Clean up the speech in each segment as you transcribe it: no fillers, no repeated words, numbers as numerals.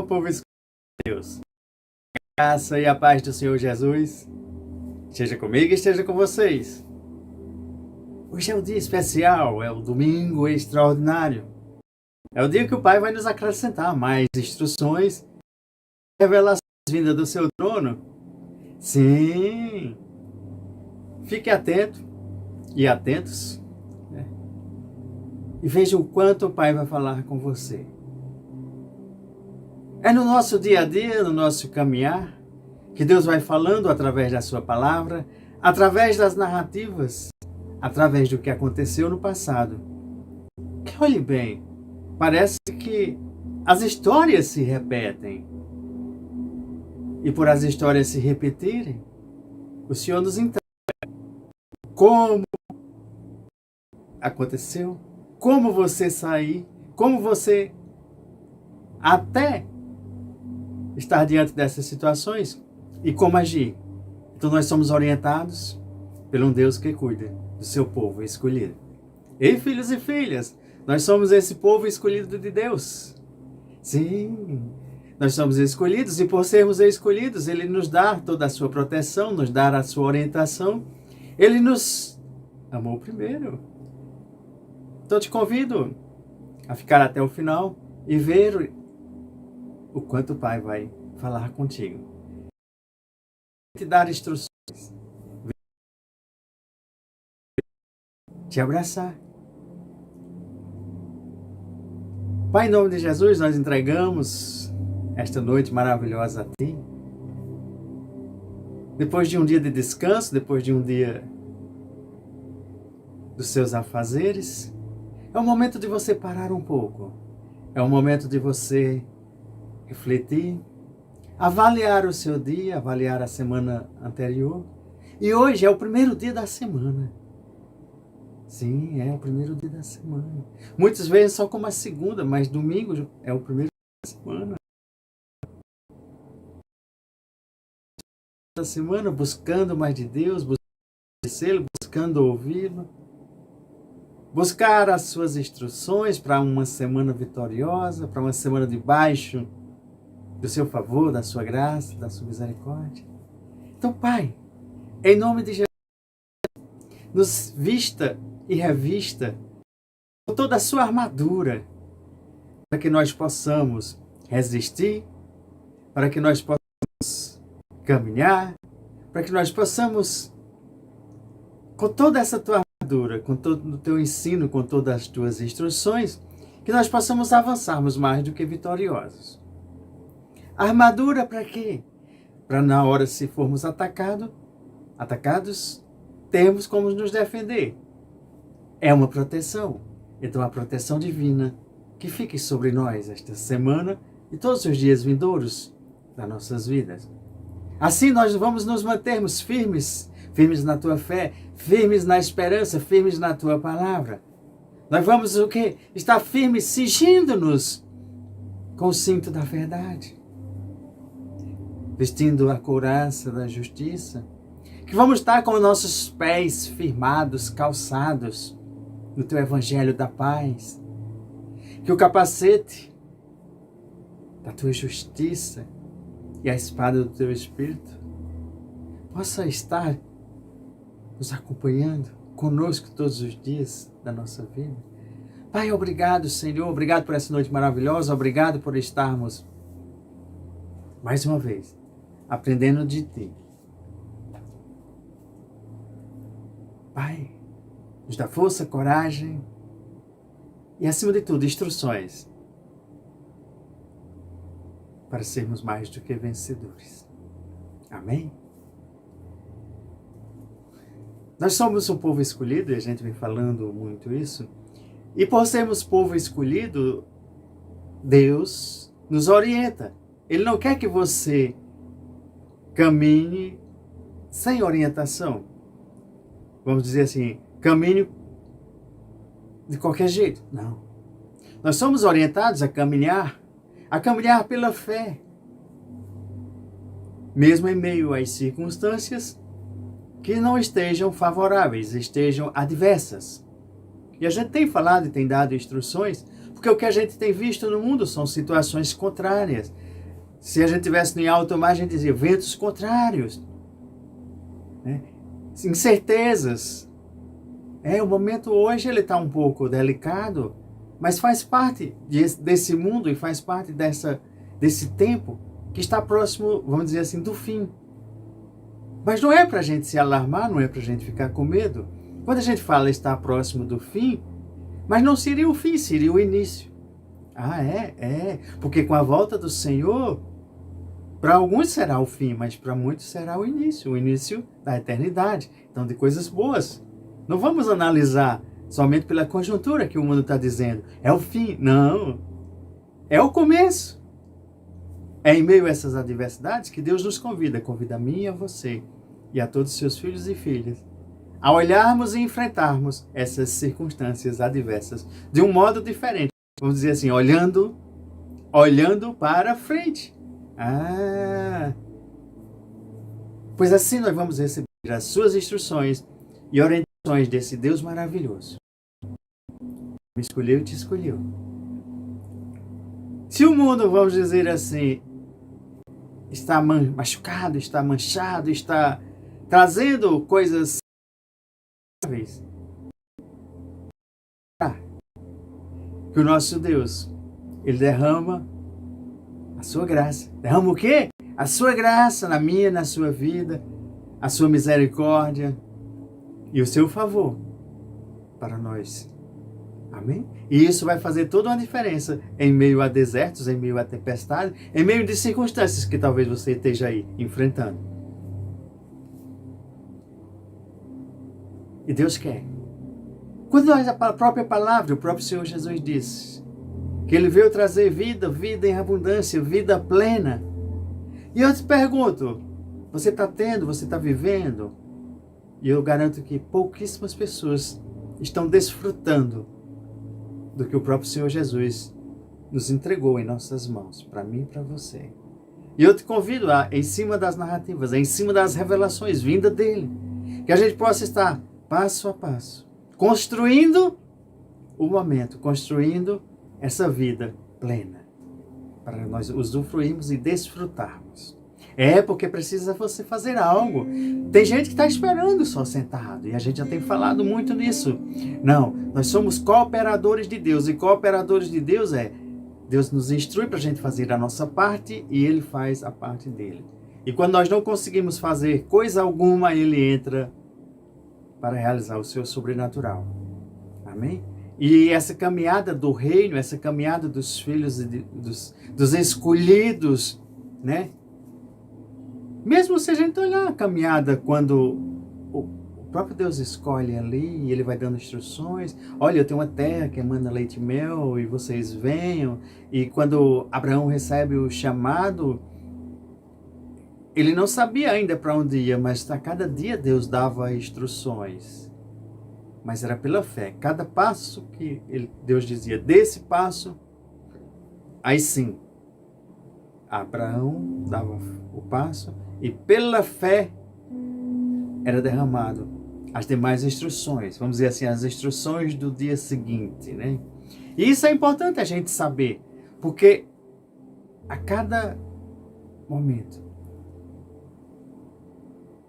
Bom, povo escolhido de Deus, a graça e a paz do Senhor Jesus esteja comigo e esteja com vocês. Hoje é um dia especial, é o domingo extraordinário. É o dia que o Pai vai nos acrescentar mais instruções, revelações vindas do seu trono. Sim, fique atento e atentos, né? E veja o quanto o Pai vai falar com você. É no nosso dia a dia, no nosso caminhar, que Deus vai falando através da sua palavra, através das narrativas, através do que aconteceu no passado. Que olhe bem, parece que as histórias se repetem. E por as histórias se repetirem, o Senhor nos entrega como aconteceu, como você sair, como você até estar diante dessas situações e como agir. Então nós somos orientados por um Deus que cuida do seu povo escolhido. Ei, filhos e filhas, nós somos esse povo escolhido de Deus. Sim, nós somos escolhidos e por sermos escolhidos, Ele nos dá toda a sua proteção, nos dá a sua orientação. Ele nos amou primeiro. Então te convido a ficar até o final e ver o quanto o Pai vai falar contigo. Te dar instruções. Te abraçar. Pai, em nome de Jesus, nós entregamos esta noite maravilhosa a Ti. Depois de um dia de descanso, depois de um dia dos seus afazeres, é o momento de você parar um pouco. É o momento de você refletir, avaliar o seu dia, avaliar a semana anterior. E hoje é o primeiro dia da semana. Sim, é o primeiro dia da semana. Muitos veem só como a segunda, mas domingo é o primeiro dia da semana. Da semana, buscando mais de Deus, buscando conhecê-lo, buscando ouvi-lo. Buscar as suas instruções para uma semana vitoriosa, para uma semana debaixo do seu favor, da sua graça, da sua misericórdia. Então, Pai, em nome de Jesus, nos vista e revista com toda a sua armadura, para que nós possamos resistir, para que nós possamos caminhar, para que nós possamos, com toda essa tua armadura, com todo o teu ensino, com todas as tuas instruções, que nós possamos avançarmos mais do que vitoriosos. A armadura para quê? Para na hora se formos atacados, termos como nos defender. É uma proteção. Então a proteção divina que fique sobre nós esta semana e todos os dias vindouros das nossas vidas. Assim nós vamos nos mantermos firmes, firmes na tua fé, firmes na esperança, firmes na tua palavra. Nós vamos o quê? Estar firmes, cingindo-nos com o cinto da verdade, vestindo a couraça da justiça, que vamos estar com os nossos pés firmados, calçados no teu evangelho da paz, que o capacete da tua justiça e a espada do teu Espírito possa estar nos acompanhando conosco todos os dias da nossa vida. Pai, obrigado, Senhor, obrigado por essa noite maravilhosa, obrigado por estarmos mais uma vez aprendendo de Ti. Pai, nos dá força, coragem e, acima de tudo, instruções para sermos mais do que vencedores. Amém? Nós somos um povo escolhido, e a gente vem falando muito isso, e por sermos povo escolhido, Deus nos orienta. Ele não quer que você caminhe sem orientação. Vamos dizer assim, caminhe de qualquer jeito. Não. Nós somos orientados a caminhar pela fé. Mesmo em meio às circunstâncias que não estejam favoráveis, estejam adversas. E a gente tem falado e tem dado instruções, porque o que a gente tem visto no mundo são situações contrárias. Se a gente tivesse em alto mar, a gente dizia ventos contrários, né? Incertezas. O momento hoje ele está um pouco delicado, mas faz parte desse mundo e faz parte desse tempo que está próximo, vamos dizer assim, do fim. Mas não é para a gente se alarmar, não é para a gente ficar com medo. Quando a gente fala estar próximo do fim, mas não seria o fim, seria o início. Porque com a volta do Senhor, para alguns será o fim, mas para muitos será o início da eternidade. Então, de coisas boas. Não vamos analisar somente pela conjuntura que o mundo está dizendo. É o fim. Não. É o começo. É em meio a essas adversidades que Deus nos convida a mim e a você, e a todos os seus filhos e filhas, a olharmos e enfrentarmos essas circunstâncias adversas de um modo diferente. Vamos dizer assim, olhando para frente. Pois assim nós vamos receber as suas instruções e orientações desse Deus maravilhoso. Me escolheu e te escolheu. Se o mundo, vamos dizer assim, está machucado, está manchado, está trazendo coisas que o nosso Deus, ele derrama a sua graça. Derrama o quê? A sua graça na minha, na sua vida, a sua misericórdia e o seu favor para nós. Amém? E isso vai fazer toda uma diferença em meio a desertos, em meio a tempestades, em meio de circunstâncias que talvez você esteja aí enfrentando. E Deus quer. Quando nós, a própria palavra, o próprio Senhor Jesus disse que Ele veio trazer vida, vida em abundância, vida plena. E eu te pergunto, você está tendo, você está vivendo? E eu garanto que pouquíssimas pessoas estão desfrutando do que o próprio Senhor Jesus nos entregou em nossas mãos, para mim e para você. E eu te convido a, em cima das narrativas, em cima das revelações vindas dele, que a gente possa estar passo a passo, construindo o momento, construindo essa vida plena, para nós usufruirmos e desfrutarmos. Porque precisa você fazer algo. Tem gente que está esperando só sentado, e a gente já tem falado muito nisso. Não, nós somos cooperadores de Deus, e cooperadores de Deus Deus nos instrui para a gente fazer a nossa parte, e Ele faz a parte dele. E quando nós não conseguimos fazer coisa alguma, Ele entra para realizar o seu sobrenatural. Amém? E essa caminhada do reino, essa caminhada dos filhos, dos escolhidos, né? Mesmo se a gente olhar a caminhada quando o próprio Deus escolhe ali e Ele vai dando instruções. Olha, eu tenho uma terra que emana leite e mel e vocês venham. E quando Abraão recebe o chamado, ele não sabia ainda para onde ia, mas a cada dia Deus dava instruções. Mas era pela fé. Cada passo que Deus dizia, desse passo, aí sim, Abraão dava o passo e pela fé era derramado as demais instruções. Vamos dizer assim, as instruções do dia seguinte, né? E isso é importante a gente saber, porque a cada momento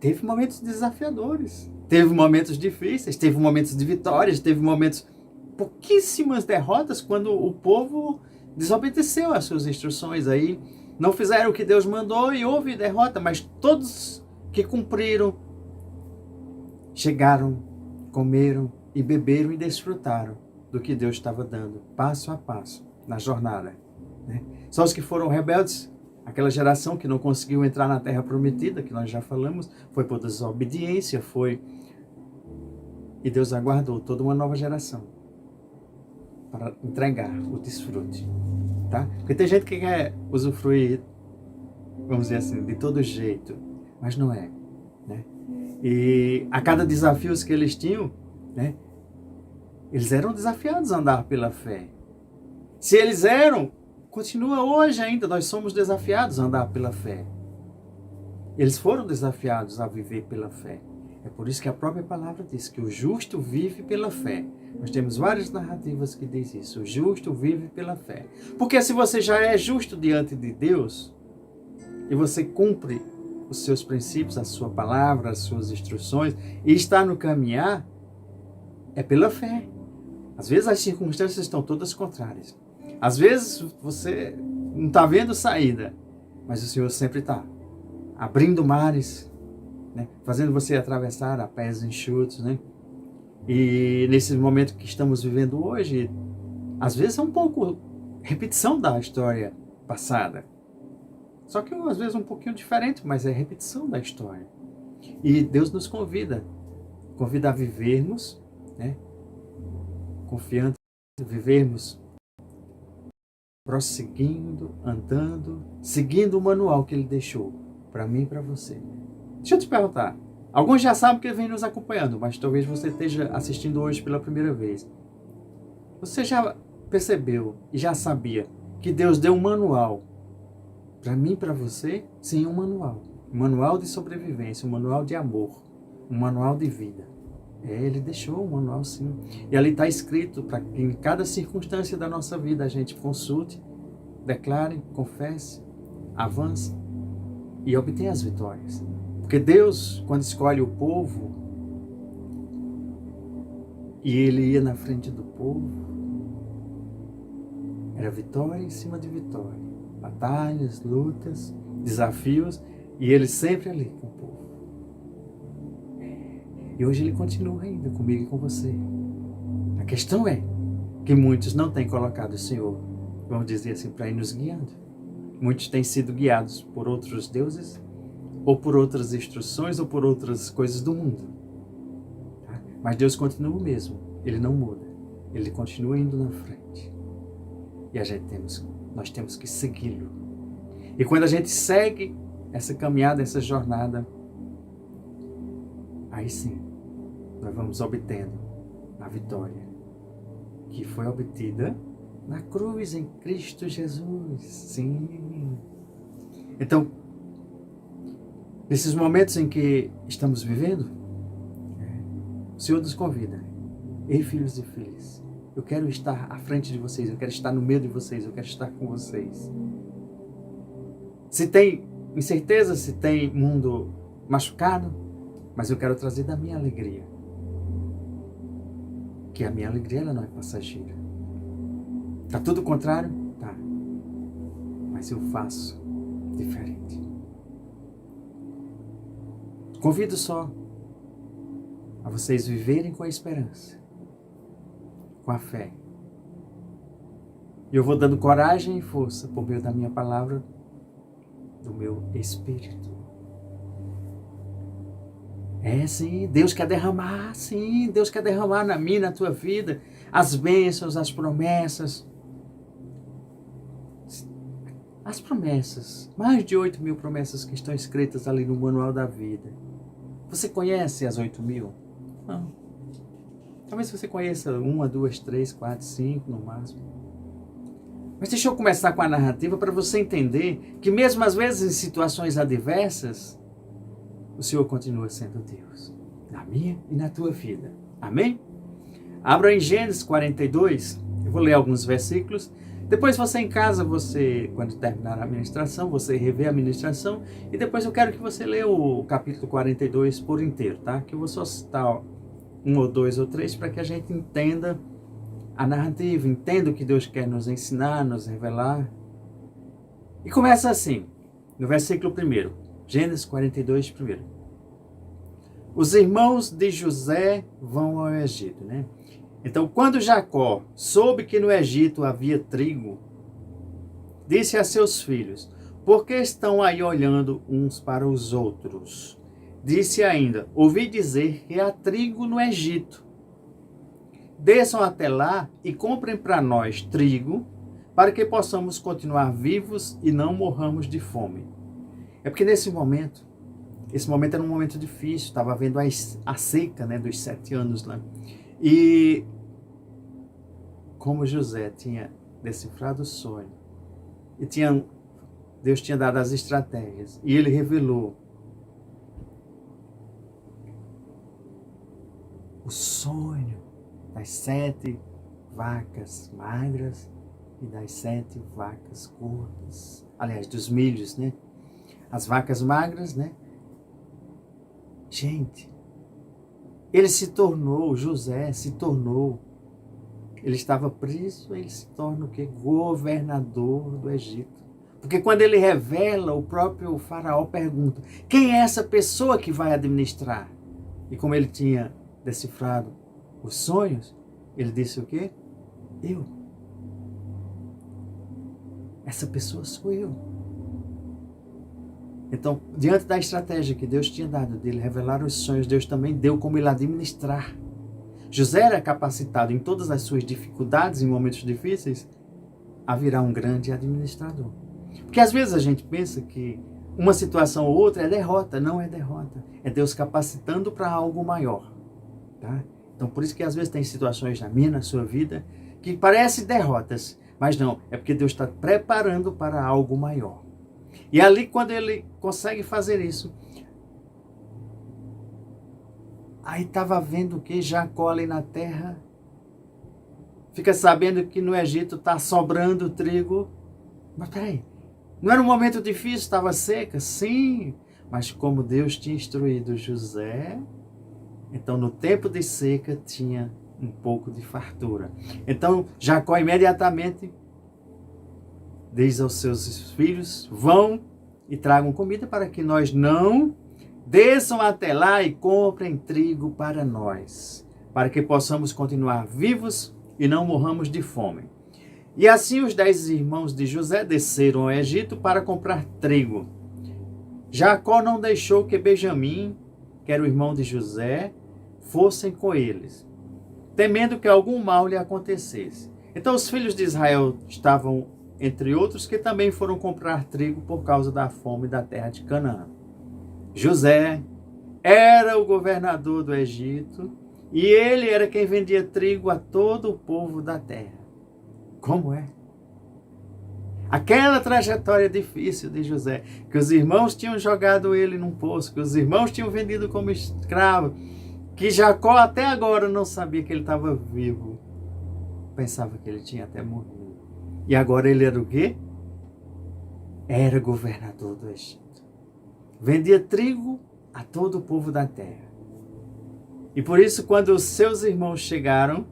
teve momentos desafiadores, teve momentos difíceis, teve momentos de vitórias, teve momentos, pouquíssimas derrotas, quando o povo desobedeceu às suas instruções aí, não fizeram o que Deus mandou e houve derrota, mas todos que cumpriram, chegaram, comeram e beberam e desfrutaram do que Deus estava dando, passo a passo, na jornada. Né? Só os que foram rebeldes, aquela geração que não conseguiu entrar na terra prometida, que nós já falamos, foi por desobediência, e Deus aguardou toda uma nova geração para entregar o desfrute. Tá? Porque tem gente que quer usufruir, vamos dizer assim, de todo jeito, mas não é. Né? E a cada desafio que eles tinham, né, eles eram desafiados a andar pela fé. Se eles eram, continua hoje ainda, nós somos desafiados a andar pela fé. Eles foram desafiados a viver pela fé. É por isso que a própria palavra diz que o justo vive pela fé. Nós temos várias narrativas que diz isso. O justo vive pela fé. Porque se você já é justo diante de Deus, e você cumpre os seus princípios, a sua palavra, as suas instruções, e está no caminhar, é pela fé. Às vezes as circunstâncias estão todas contrárias. Às vezes você não está vendo saída, mas o Senhor sempre está abrindo mares, né? Fazendo você atravessar a pés enxutos, né? E nesse momento que estamos vivendo hoje, às vezes é um pouco repetição da história passada. Só que às vezes um pouquinho diferente, mas é repetição da história. E Deus nos convida a vivermos, né? Confiante, vivermos prosseguindo, andando, seguindo o manual que Ele deixou para mim e para você. Deixa eu te perguntar. Alguns já sabem que vem nos acompanhando, mas talvez você esteja assistindo hoje pela primeira vez. Você já percebeu e já sabia que Deus deu um manual para mim e para você? Sim, um manual. Um manual de sobrevivência, um manual de amor, um manual de vida. Ele deixou um manual, sim. E ali está escrito para que em cada circunstância da nossa vida a gente consulte, declare, confesse, avance e obtenha as vitórias. Porque Deus, quando escolhe o povo, e Ele ia na frente do povo, era vitória em cima de vitória. Batalhas, lutas, desafios, e Ele sempre ali com o povo. E hoje Ele continua ainda comigo e com você. A questão é que muitos não têm colocado o Senhor, vamos dizer assim, para ir nos guiando. Muitos têm sido guiados por outros deuses, ou por outras instruções, ou por outras coisas do mundo. Tá? Mas Deus continua o mesmo. Ele não muda. Ele continua indo na frente. E nós temos que segui-lo. E quando a gente segue essa caminhada, essa jornada, aí sim, nós vamos obtendo a vitória que foi obtida na cruz em Cristo Jesus. Sim. Então, nesses momentos em que estamos vivendo, o Senhor nos convida. Ei, filhos e filhas, eu quero estar à frente de vocês, eu quero estar no meio de vocês, eu quero estar com vocês. Se tem incerteza, se tem mundo machucado, mas eu quero trazer da minha alegria. Que a minha alegria ela não é passageira. Tá tudo contrário? Tá. Mas eu faço diferente. Convido só a vocês viverem com a esperança, com a fé. E eu vou dando coragem e força por meio da minha palavra, do meu Espírito. Sim, Deus quer derramar, sim, Deus quer derramar na minha, na tua vida, as bênçãos, as promessas. As promessas, mais de 8.000 promessas que estão escritas ali no Manual da Vida. Você conhece as 8.000? Não. Talvez você conheça 1, 2, 3, 4, 5 no máximo. Mas deixa eu começar com a narrativa para você entender que mesmo às vezes em situações adversas, o Senhor continua sendo Deus, na minha e na tua vida. Amém? Abra em Gênesis 42, eu vou ler alguns versículos. Depois você em casa, quando terminar a ministração, você revê a ministração. E depois eu quero que você leia o capítulo 42 por inteiro, tá? Que eu vou só citar 1 ou 2 ou 3 para que a gente entenda a narrativa, entenda o que Deus quer nos ensinar, nos revelar. E começa assim, no versículo 1, Gênesis 42, 1. Os irmãos de José vão ao Egito, né? Então, quando Jacó soube que no Egito havia trigo, disse a seus filhos: por que estão aí olhando uns para os outros? Disse ainda: ouvi dizer que há trigo no Egito. Desçam até lá e comprem para nós trigo, para que possamos continuar vivos e não morramos de fome. É porque esse momento era um momento difícil, estava havendo a seca, né, dos 7 anos lá. E como José tinha decifrado o sonho, e Deus tinha dado as estratégias, e ele revelou o sonho das 7 vacas magras e das 7 vacas gordas. Aliás, dos milhos, né? as vacas magras, né? Gente, ele se tornou, José se tornou, ele estava preso, ele se torna o quê? Governador do Egito. Porque quando ele revela, o próprio faraó pergunta, quem é essa pessoa que vai administrar? E como ele tinha decifrado os sonhos, ele disse o quê? Eu. Essa pessoa sou eu. Então, diante da estratégia que Deus tinha dado dele revelar os sonhos, Deus também deu como ele administrar. José era capacitado em todas as suas dificuldades, em momentos difíceis, a virar um grande administrador. Porque às vezes a gente pensa que uma situação ou outra é derrota. Não é derrota. É Deus capacitando para algo maior. Tá? Então, por isso que às vezes tem situações na minha, na sua vida, que parecem derrotas. Mas não, é porque Deus está preparando para algo maior. E ali, quando ele consegue fazer isso, aí estava vendo o que? Jacó ali na terra, fica sabendo que no Egito está sobrando trigo. Mas peraí, não era um momento difícil, estava seca? Sim, mas como Deus tinha instruído José, então no tempo de seca tinha um pouco de fartura. Então Jacó imediatamente diz aos seus filhos, vão e tragam comida para que nós não desçam até lá e comprem trigo para nós, para que possamos continuar vivos e não morramos de fome. E assim os 10 irmãos de José desceram ao Egito para comprar trigo. Jacó não deixou que Benjamim, que era o irmão de José, fossem com eles, temendo que algum mal lhe acontecesse. Então os filhos de Israel estavam entre outros que também foram comprar trigo por causa da fome da terra de Canaã. José era o governador do Egito e ele era quem vendia trigo a todo o povo da terra. Como é? Aquela trajetória difícil de José, que os irmãos tinham jogado ele num poço, que os irmãos tinham vendido como escravo, que Jacó até agora não sabia que ele estava vivo. Pensava que ele tinha até morrido. E agora ele era o quê? Era governador do Egito. Vendia trigo a todo o povo da terra. E por isso, quando os seus irmãos chegaram,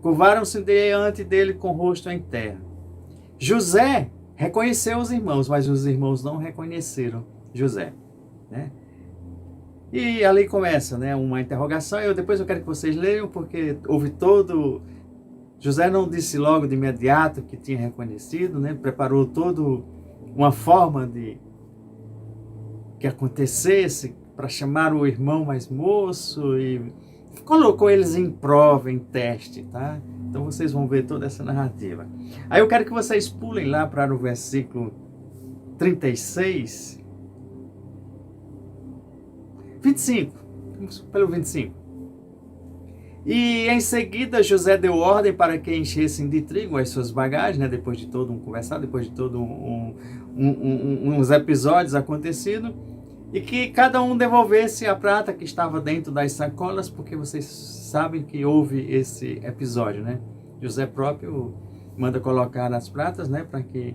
curvaram-se diante dele com o rosto em terra. José reconheceu os irmãos, mas os irmãos não reconheceram José. Né? E ali começa, né, uma interrogação. Depois eu quero que vocês leiam, porque houve todo... José não disse logo de imediato que tinha reconhecido, né? Preparou toda uma forma de que acontecesse para chamar o irmão mais moço e colocou eles em prova, em teste, tá? Então vocês vão ver toda essa narrativa. Aí eu quero que vocês pulem lá para o versículo 36, 25, vamos pelo 25. E em seguida José deu ordem para que enchessem de trigo as suas bagagens, né? Depois de todo um conversar, depois de todo uns episódios acontecidos, e que cada um devolvesse a prata que estava dentro das sacolas, porque vocês sabem que houve esse episódio, né? José próprio manda colocar as pratas, né? Para que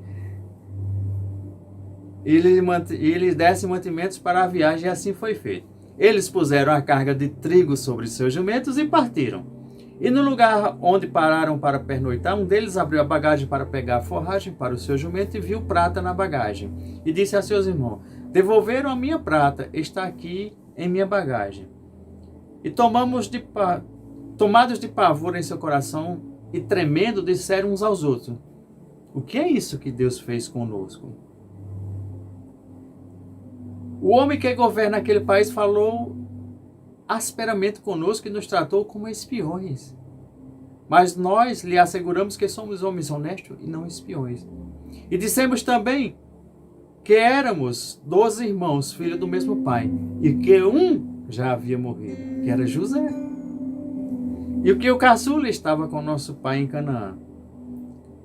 ele desse mantimentos para a viagem, e assim foi feito. Eles puseram a carga de trigo sobre seus jumentos e partiram. E no lugar onde pararam para pernoitar, um deles abriu a bagagem para pegar a forragem para o seu jumento e viu prata na bagagem. E disse a seus irmãos, devolveram a minha prata, está aqui em minha bagagem. E tomados de pavor em seu coração e tremendo, disseram uns aos outros, o que é isso que Deus fez conosco? O homem que governa aquele país falou asperamente conosco e nos tratou como espiões. Mas nós lhe asseguramos que somos homens honestos e não espiões. E dissemos também que éramos 12 irmãos, filhos do mesmo pai, e que um já havia morrido, que era José. E o que o caçula estava com nosso pai em Canaã.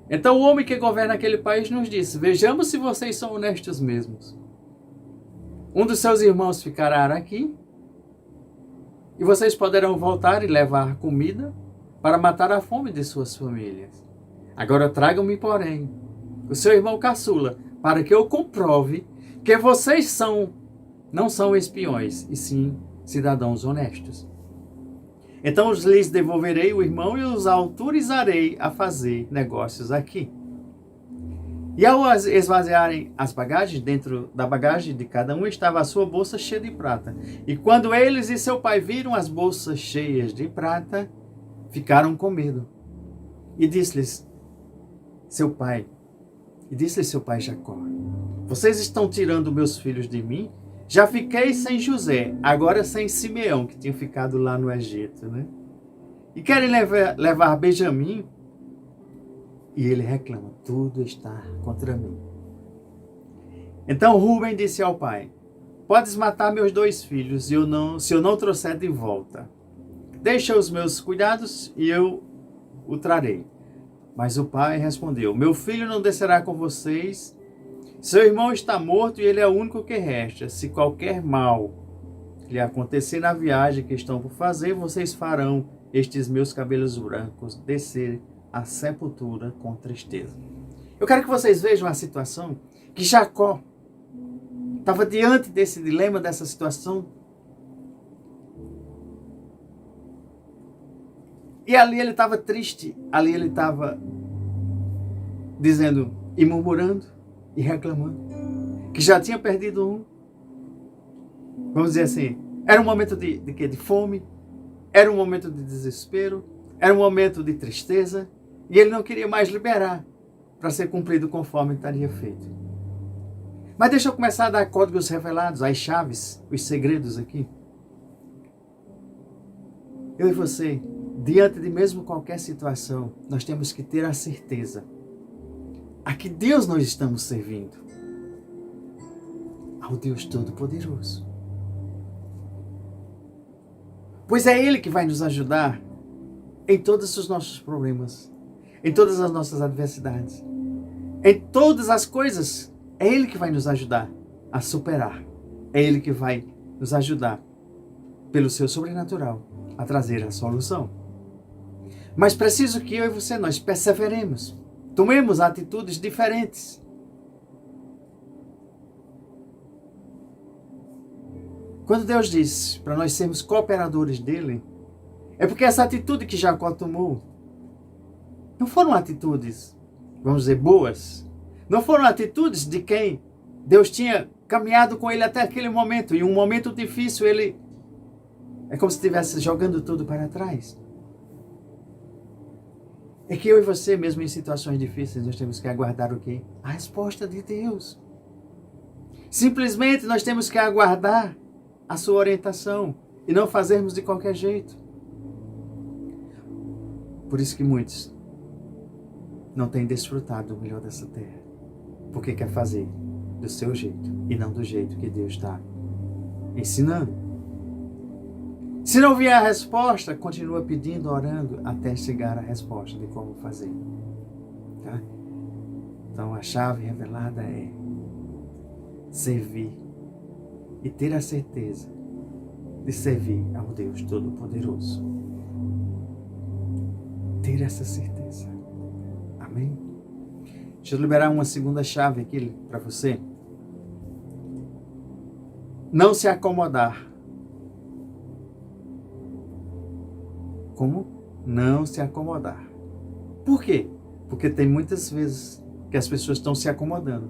Então o homem que governa aquele país nos disse, vejamos se vocês são honestos mesmos. Um dos seus irmãos ficará aqui, e vocês poderão voltar e levar comida para matar a fome de suas famílias. Agora tragam-me, porém, o seu irmão caçula, para que eu comprove que vocês não são espiões, e sim cidadãos honestos. Então lhes devolverei o irmão e os autorizarei a fazer negócios aqui. E ao esvaziarem as bagagens, dentro da bagagem de cada um estava a sua bolsa cheia de prata. E quando eles e seu pai viram as bolsas cheias de prata, ficaram com medo. E disse-lhes seu pai Jacó: vocês estão tirando meus filhos de mim? Já fiquei sem José, agora sem Simeão, que tinha ficado lá no Egito, né? E querem levar Benjamim? E ele reclama: tudo está contra mim. Então Rúben disse ao pai: podes matar meus 2 filhos se eu não trouxer de volta. Deixa os meus cuidados e eu o trarei. Mas o pai respondeu: meu filho não descerá com vocês. Seu irmão está morto e ele é o único que resta. Se qualquer mal lhe acontecer na viagem que estão por fazer, vocês farão estes meus cabelos brancos descer à sepultura com tristeza. Eu quero que vocês vejam a situação que Jacó estava diante desse dilema, dessa situação. E ali ele estava triste, ali ele estava dizendo e murmurando e reclamando que já tinha perdido um. Vamos dizer assim, era um momento de quê? De fome, era um momento de desespero, era um momento de tristeza, e ele não queria mais liberar para ser cumprido conforme estaria feito. Mas deixa eu começar a dar códigos revelados, as chaves, os segredos aqui. Eu e você, diante de mesmo qualquer situação, nós temos que ter a certeza a que Deus nós estamos servindo. Ao Deus Todo-Poderoso. Pois é Ele que vai nos ajudar em todos os nossos problemas, em todas as nossas adversidades, em todas as coisas. É Ele que vai nos ajudar a superar. É Ele que vai nos ajudar, pelo seu sobrenatural, a trazer a solução. Mas preciso que eu e você, nós perseveremos. Tomemos atitudes diferentes. Quando Deus diz para nós sermos cooperadores dele, é porque essa atitude que Jacó tomou não foram atitudes, vamos dizer, boas. Não foram atitudes de quem Deus tinha caminhado com ele até aquele momento. E um momento difícil, ele é como se estivesse jogando tudo para trás. É que eu e você, mesmo em situações difíceis, nós temos que aguardar o quê? A resposta de Deus. Simplesmente nós temos que aguardar a sua orientação e não fazermos de qualquer jeito. Por isso que muitos não têm desfrutado do melhor dessa terra, porque quer fazer do seu jeito e não do jeito que Deus está ensinando. Se não vier a resposta, continua pedindo, orando, até chegar a resposta de como fazer. Tá? Então a chave revelada é servir e ter a certeza de servir ao Deus Todo-Poderoso. Ter essa certeza. Amém? Deixa eu liberar uma segunda chave aqui para você. Não se acomodar. Como? Não se acomodar. Por quê? Porque tem muitas vezes que as pessoas estão se acomodando.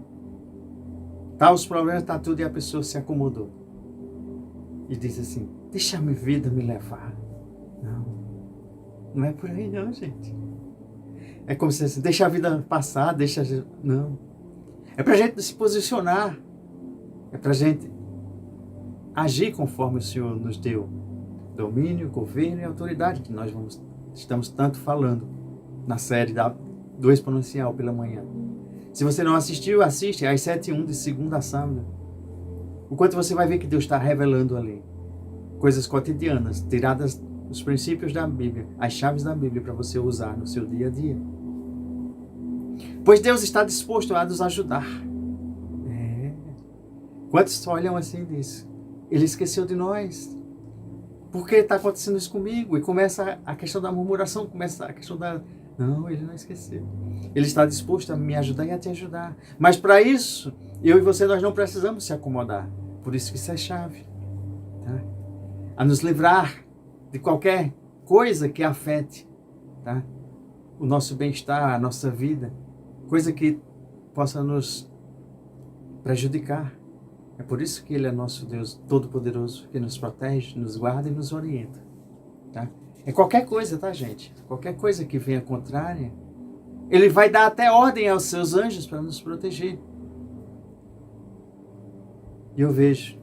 Tá os problemas, tá tudo, e a pessoa se acomodou. E diz assim: deixa a minha vida me levar. Não. Não é por aí não, gente. É como se assim, deixa a vida passar, Não. É pra gente se posicionar. É pra gente agir conforme o Senhor nos deu domínio, governo e autoridade, que nós estamos tanto falando na série do Exponencial pela manhã. Se você não assistiu, assiste às 7h01 de segunda a sábado. O quanto você vai ver que Deus está revelando ali coisas cotidianas, tiradas dos princípios da Bíblia, as chaves da Bíblia para você usar no seu dia a dia. Pois Deus está disposto a nos ajudar. Quantos olham assim e dizem: Ele esqueceu de nós. Por que está acontecendo isso comigo? E começa a questão da murmuração, começa a questão Não, Ele não esqueceu. Ele está disposto a me ajudar e a te ajudar. Mas para isso, eu e você, nós não precisamos se acomodar. Por isso que isso é chave. Tá? A nos livrar de qualquer coisa que afete, tá? O nosso bem-estar, a nossa vida. Coisa que possa nos prejudicar. É por isso que Ele é nosso Deus Todo-Poderoso, que nos protege, nos guarda e nos orienta. Tá? É qualquer coisa, tá, gente? Qualquer coisa que venha contrária, Ele vai dar até ordem aos seus anjos para nos proteger. E eu vejo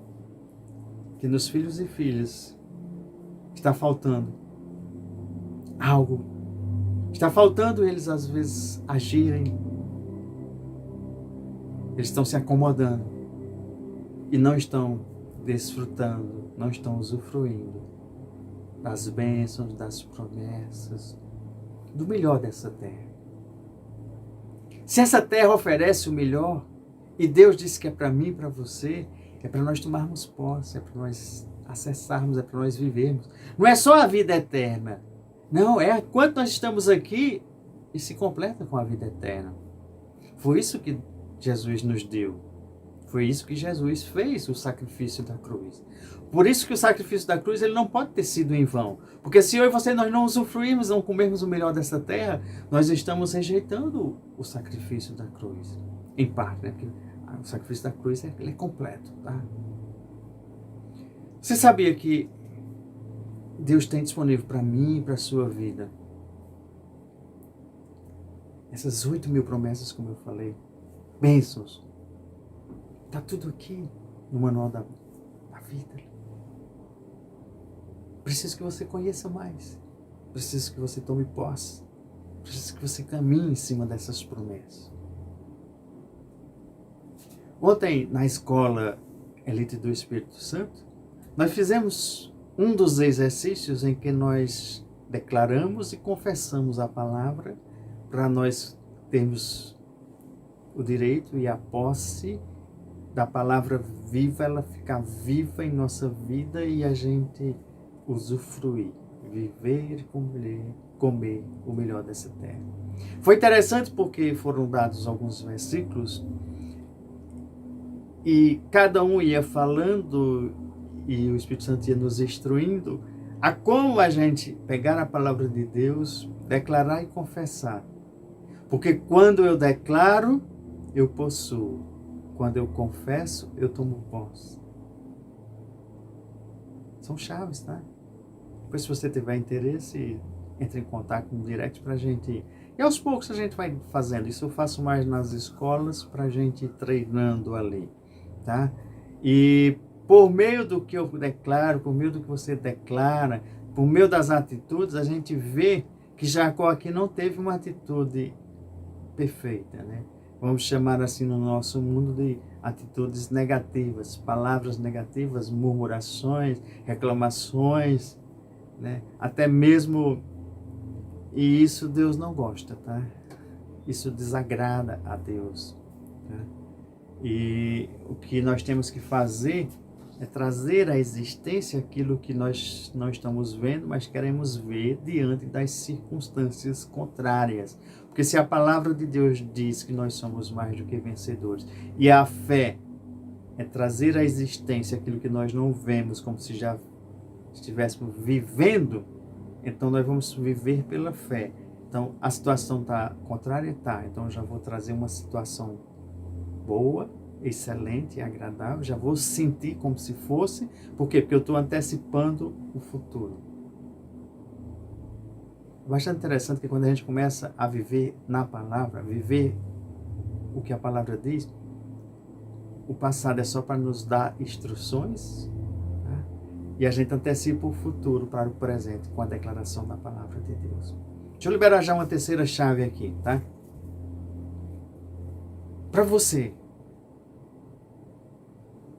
que nos filhos e filhas está faltando algo. Está faltando eles, às vezes, agirem. Eles estão se acomodando e não estão desfrutando, não estão usufruindo das bênçãos, das promessas, do melhor dessa terra. Se essa terra oferece o melhor, e Deus disse que é para mim e para você, é para nós tomarmos posse, é para nós acessarmos, é para nós vivermos. Não é só a vida eterna. Não, é quanto nós estamos aqui e se completa com a vida eterna. Foi isso que Jesus nos deu. Foi isso que Jesus fez, o sacrifício da cruz. Por isso que o sacrifício da cruz ele não pode ter sido em vão. Porque se eu e você nós não usufruirmos, não comermos o melhor dessa terra, nós estamos rejeitando o sacrifício da cruz. Em parte, né? Porque o sacrifício da cruz ele é completo. Tá? Você sabia que Deus tem disponível para mim e para a sua vida essas 8.000 promessas, como eu falei, bênçãos. Está tudo aqui no manual da vida. Preciso que você conheça mais. Preciso que você tome posse. Preciso que você caminhe em cima dessas promessas. Ontem, na escola Elite do Espírito Santo, nós fizemos um dos exercícios em que nós declaramos e confessamos a palavra para nós termos o direito e a posse da palavra viva, ela ficar viva em nossa vida e a gente usufruir, viver e comer o melhor dessa terra. Foi interessante porque foram dados alguns versículos e cada um ia falando e o Espírito Santo ia nos instruindo a como a gente pegar a palavra de Deus, declarar e confessar. Porque quando eu declaro, eu possuo. Quando eu confesso, eu tomo posse. São chaves, tá? Depois, se você tiver interesse, entre em contato no direct para a gente ir. E aos poucos a gente vai fazendo. Isso eu faço mais nas escolas para a gente ir treinando ali, tá? E por meio do que eu declaro, por meio do que você declara, por meio das atitudes, a gente vê que Jacó aqui não teve uma atitude perfeita, né? Vamos chamar assim no nosso mundo de atitudes negativas, palavras negativas, murmurações, reclamações, né? Até mesmo, e isso Deus não gosta, tá? Isso desagrada a Deus, tá? E o que nós temos que fazer é trazer à existência aquilo que nós não estamos vendo, mas queremos ver diante das circunstâncias contrárias. Porque se a palavra de Deus diz que nós somos mais do que vencedores, e a fé é trazer à existência aquilo que nós não vemos, como se já estivéssemos vivendo, então nós vamos viver pela fé. Então a situação está contrária? Tá. Então eu já vou trazer uma situação boa, excelente e agradável, já vou sentir como se fosse. Por quê? Porque eu estou antecipando o futuro. Bastante interessante que quando a gente começa a viver na palavra, viver o que a palavra diz, o passado é só para nos dar instruções, tá? E a gente antecipa o futuro para o presente com a declaração da palavra de Deus. Deixa eu liberar já uma terceira chave aqui, tá? Para você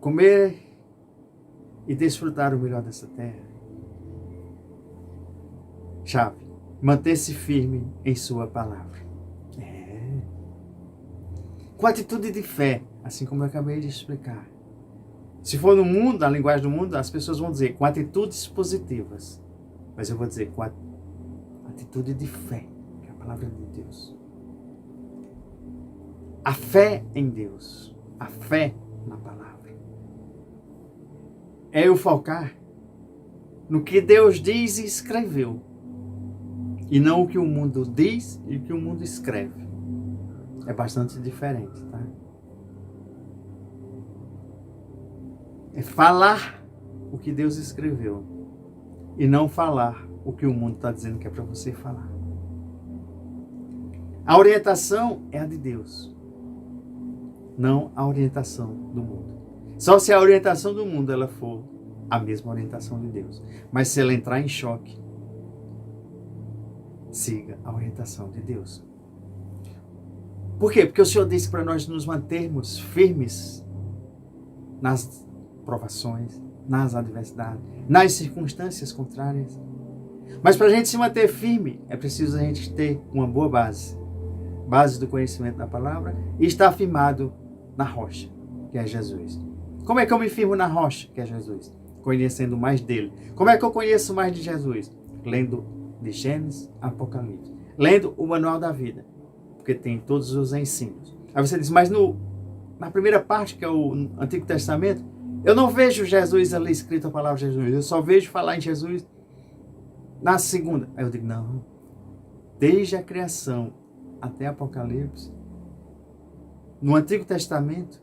comer e desfrutar o melhor dessa terra. Chave: manter-se firme em sua palavra. Com atitude de fé, assim como eu acabei de explicar. Se for no mundo, na linguagem do mundo, as pessoas vão dizer com atitudes positivas. Mas eu vou dizer com atitude de fé, que a palavra de Deus. A fé em Deus, a fé na palavra. É eu focar no que Deus diz e escreveu, e não o que o mundo diz e o que o mundo escreve. É bastante diferente, tá? É falar o que Deus escreveu e não falar o que o mundo está dizendo que é para você falar. A orientação é a de Deus, não a orientação do mundo. Só se a orientação do mundo ela for a mesma orientação de Deus. Mas se ela entrar em choque, siga a orientação de Deus. Por quê? Porque o Senhor disse para nós nos mantermos firmes nas provações, nas adversidades, nas circunstâncias contrárias. Mas para a gente se manter firme, é preciso a gente ter uma boa base. Base do conhecimento da palavra e estar firmado na rocha, que é Jesus. Como é que eu me firmo na rocha, que é Jesus? Conhecendo mais dele. Como é que eu conheço mais de Jesus? Lendo de Gênesis a Apocalipse. Lendo o Manual da Vida, porque tem todos os ensinos. Aí você diz, mas na primeira parte, que é o Antigo Testamento, eu não vejo Jesus ali escrito a palavra Jesus. Eu só vejo falar em Jesus na segunda. Aí eu digo, não. Desde a criação até Apocalipse, no Antigo Testamento,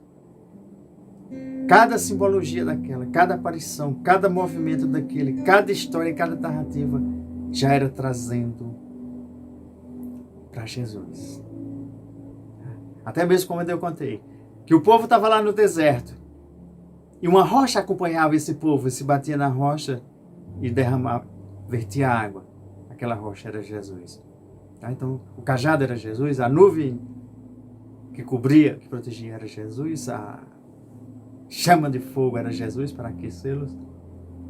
cada simbologia daquela, cada aparição, cada movimento daquele, cada história, cada narrativa, já era trazendo para Jesus. Até mesmo como eu contei, que o povo estava lá no deserto, e uma rocha acompanhava esse povo, e se batia na rocha e derramava, vertia água. Aquela rocha era Jesus. Tá? Então, o cajado era Jesus, a nuvem que cobria, que protegia era Jesus, a chama de fogo era Jesus para aquecê-los.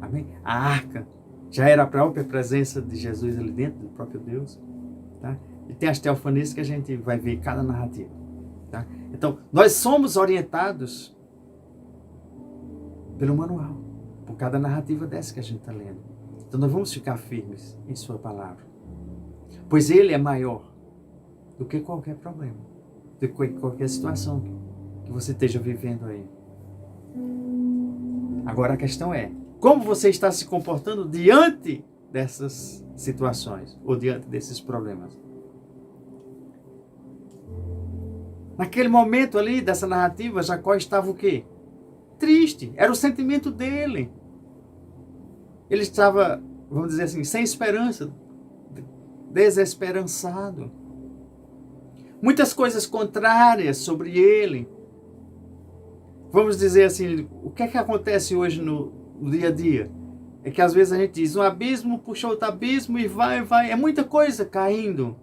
Amém? A arca já era a própria presença de Jesus ali dentro, do próprio Deus. Tá? E tem as teofanias que a gente vai ver em cada narrativa. Tá? Então, nós somos orientados pelo manual, por cada narrativa dessa que a gente está lendo. Então, nós vamos ficar firmes em sua palavra. Pois ele é maior do que qualquer problema, do que qualquer situação que você esteja vivendo aí. Agora a questão é, como você está se comportando diante dessas situações, ou diante desses problemas? Naquele momento ali, dessa narrativa, Jacó estava o quê? Triste, era o sentimento dele. Ele estava, vamos dizer assim, sem esperança, desesperançado. Muitas coisas contrárias sobre ele. Vamos dizer assim, o que é que acontece hoje no dia a dia? É que às vezes a gente diz, um abismo puxou outro abismo e vai, é muita coisa caindo.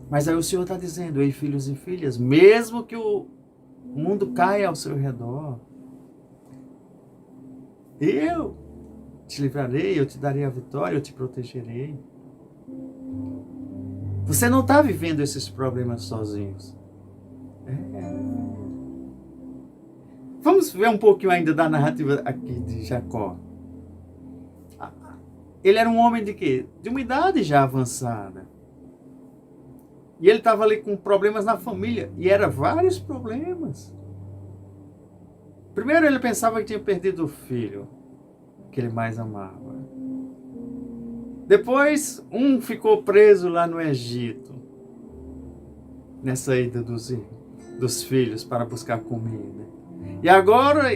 Mas aí o Senhor está dizendo, ei filhos e filhas, mesmo que o mundo caia ao seu redor, eu te livrarei, eu te darei a vitória, eu te protegerei. Você não está vivendo esses problemas sozinhos. Vamos ver um pouquinho ainda da narrativa aqui de Jacó. Ele era um homem de quê? De uma idade já avançada. E ele estava ali com problemas na família. E eram vários problemas. Primeiro ele pensava que tinha perdido o filho que ele mais amava. Depois, um ficou preso lá no Egito, nessa ida dos filhos para buscar comida. E agora,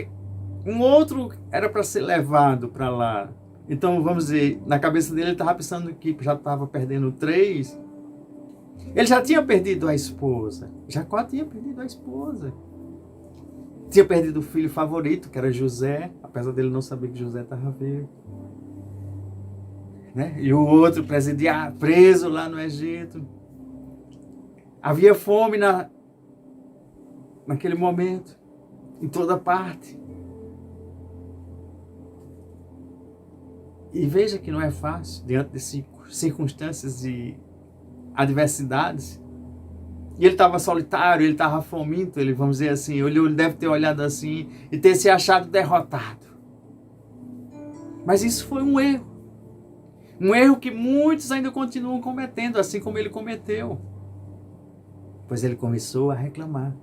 um outro era para ser levado para lá. Então, vamos dizer, na cabeça dele, ele estava pensando que já estava perdendo 3. Ele já tinha perdido a esposa. Jacó tinha perdido a esposa. Tinha perdido o filho favorito, que era José, apesar dele não saber que José estava vivo. Né? E o outro presidiário, preso lá no Egito. Havia fome naquele momento, em toda parte. E veja que não é fácil, diante de circunstâncias e adversidades. E ele estava solitário, ele estava faminto, ele, vamos dizer assim, ele deve ter olhado assim e ter se achado derrotado. Mas isso foi um erro. Um erro que muitos ainda continuam cometendo, assim como ele cometeu. Pois ele começou a reclamar.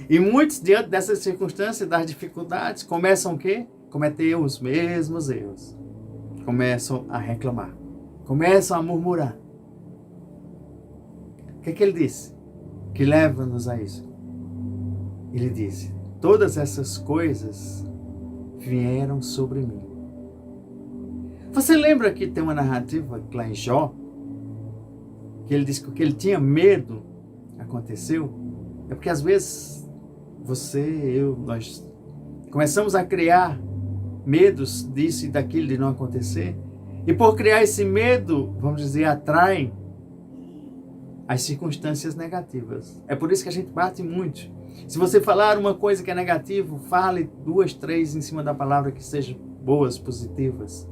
E muitos, diante dessas circunstâncias, das dificuldades, começam o quê? Cometer os mesmos erros. Começam a reclamar. Começam a murmurar. O que ele disse? Que leva-nos a isso. Ele disse: todas essas coisas vieram sobre mim. Você lembra que tem uma narrativa lá em Jó, que ele disse que o que ele tinha medo aconteceu? É porque às vezes você, eu, nós começamos a criar medos disso e daquilo de não acontecer. E por criar esse medo, vamos dizer, atrai as circunstâncias negativas. É por isso que a gente bate muito. Se você falar uma coisa que é negativa, fale 2, 3 em cima da palavra que sejam boas, positivas.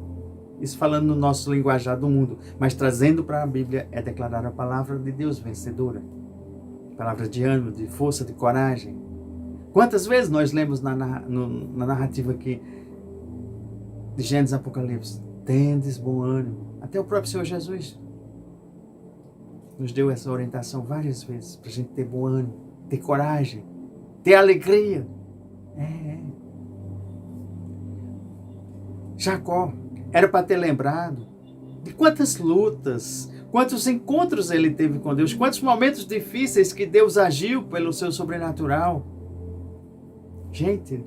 Isso falando no nosso linguajar do mundo. Mas trazendo para a Bíblia é declarar a palavra de Deus vencedora. Palavra de ânimo, de força, de coragem. Quantas vezes nós lemos na narrativa aqui de Gênesis Apocalipse? Tendes bom ânimo. Até o próprio Senhor Jesus nos deu essa orientação várias vezes, para a gente ter bom ânimo, ter coragem, ter alegria. Jacó era para ter lembrado de quantas lutas, quantos encontros ele teve com Deus, quantos momentos difíceis que Deus agiu pelo seu sobrenatural. Gente,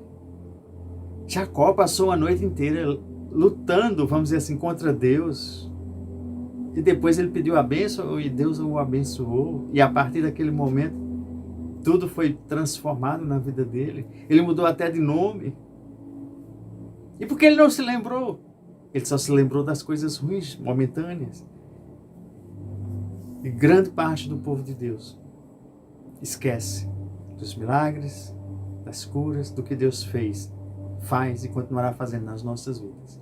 Jacó passou a noite inteira lutando, vamos dizer assim, contra Deus. E depois ele pediu a bênção e Deus o abençoou. E a partir daquele momento, tudo foi transformado na vida dele. Ele mudou até de nome. E por que ele não se lembrou? Ele só se lembrou das coisas ruins, momentâneas. E grande parte do povo de Deus esquece dos milagres, das curas, do que Deus fez, faz e continuará fazendo nas nossas vidas.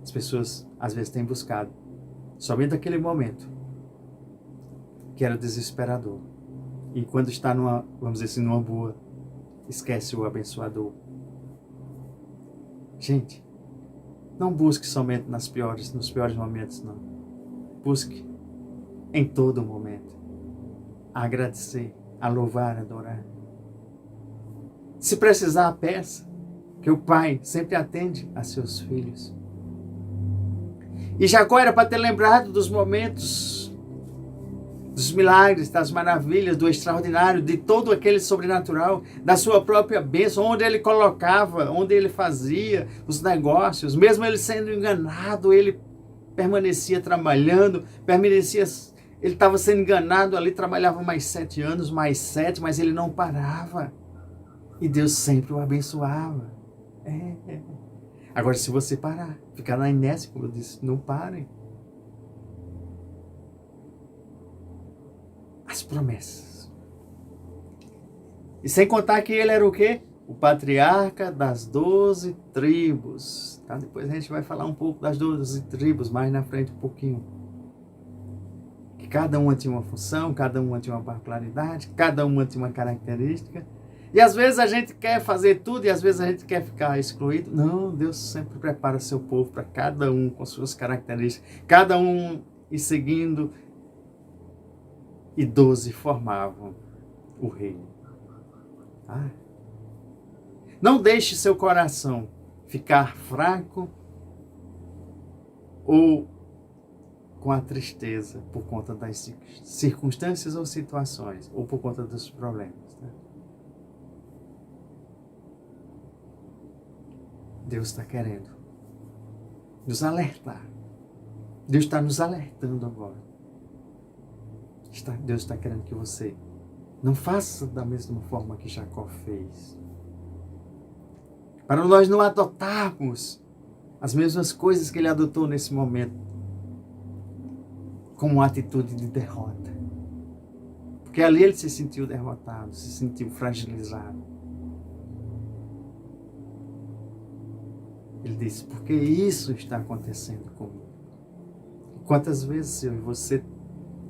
As pessoas às vezes têm buscado somente aquele momento que era desesperador. E quando está numa, vamos dizer assim, numa boa, esquece o abençoador. Gente, não busque somente nos piores momentos, não. Busque em todo momento a agradecer, a louvar, a adorar. Se precisar, peça, que o Pai sempre atende a seus filhos. E Jacó era para ter lembrado dos momentos, dos milagres, das maravilhas, do extraordinário, de todo aquele sobrenatural, da sua própria bênção, onde ele colocava, onde ele fazia os negócios, mesmo ele sendo enganado, ele permanecia trabalhando, ele estava sendo enganado ali, trabalhava mais 7 anos, mais 7, mas ele não parava. E Deus sempre o abençoava. Agora, se você parar, ficar na inércia, como eu disse, não parem. As promessas. E sem contar que ele era o quê? O patriarca das 12 tribos. Tá? Depois a gente vai falar um pouco das 12 tribos, mais na frente um pouquinho. Que cada uma tinha uma função, cada uma tinha uma particularidade, cada uma tinha uma característica. E às vezes a gente quer fazer tudo e às vezes a gente quer ficar excluído. Não, Deus sempre prepara seu povo para cada um com suas características. Cada um ir seguindo. E 12 formavam o reino. Não deixe seu coração ficar fraco ou com a tristeza por conta das circunstâncias ou situações, ou por conta dos problemas. Né? Deus está querendo nos alertar. Deus está nos alertando agora. Deus está querendo que você não faça da mesma forma que Jacó fez. Para nós não adotarmos as mesmas coisas que ele adotou nesse momento, como uma atitude de derrota. Porque ali ele se sentiu derrotado, se sentiu fragilizado. Ele disse, porque isso está acontecendo comigo. Quantas vezes eu e você